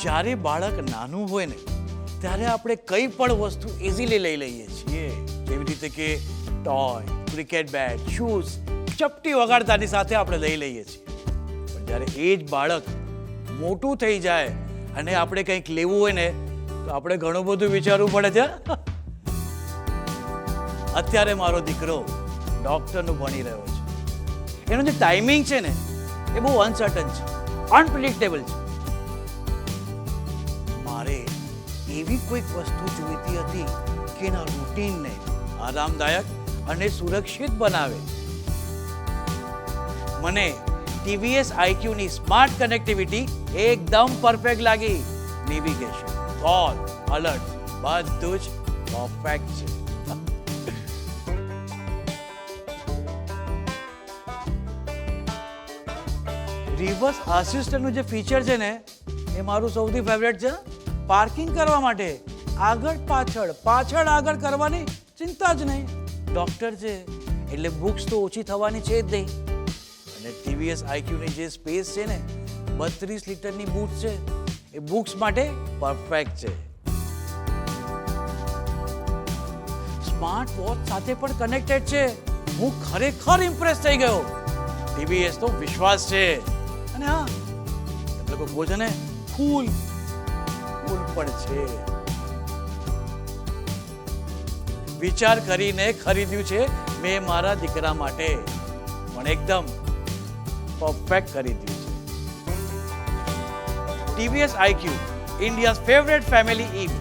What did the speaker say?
જ્યારે બાળક નાનું હોય ને ત્યારે આપણે કઈ પણ વસ્તુ ઇઝીલી લઈ લઈએ છીએ, જેવી રીતે કે ટોય, ક્રિકેટ બેટ, શૂઝ, ચપટી વગાડતાની સાથે આપણે લઈ લઈએ છીએ. પણ જ્યારે એ જ બાળક મોટું થઈ જાય અને આપણે કંઈક લેવું હોય ને તો આપણે ઘણું બધું વિચારવું પડે છે. અત્યારે મારો દીકરો ડોક્ટરનું ભણી રહ્યો છે. એનો જે ટાઈમિંગ છે ને એ બહુ અનસર્ટન છે, અનપ્રિડિક્ટેબલ છે. મારે એવી કોઈક વસ્તુ જોઈતી હતી કે એના રૂટીનને આરામદાયક અને સુરક્ષિત બનાવે. મને TVS IQ ની સ્માર્ટ કનેક્ટિવિટી એકદમ પરફેક્ટ લાગી. નેવિગેશન, કોલ, અલર્ટ બધું જ પરફેક્ટ છે. રિવર્સ આસિસ્ટન્ટનું જે ફીચર છે ને એ મારું સૌથી ફેવરેટ છે. પાર્કિંગ કરવા માટે આગળ પાછળ પાછળ આગળ કરવાની ચિંતા જ નહીં. ડોક્ટર છે એટલે બુક્સ તો ઓછી થવાની છે જ નહીં. અને TVS IQ ની જે સ્પેસ છે ને 32 લીટરની બૂટ છે એ બુક્સ માટે પરફેક્ટ છે. સ્માર્ટ વોચ સાથે પણ કનેક્ટેડ છે. હું ખરેખર ઇમ્પ્રેસ થઈ ગયો. TVS તો વિશ્વાસ છે. અને હા, એટલે કોઈ બોલે છે ને કૂલ પણ છે. વિચાર કરીને ખરીદ્યું છે મેં મારા દીકરા માટે, પણ એકદમ પરફેક્ટ ખરીદ્યું છે. TVS IQ, India's favorite family EV.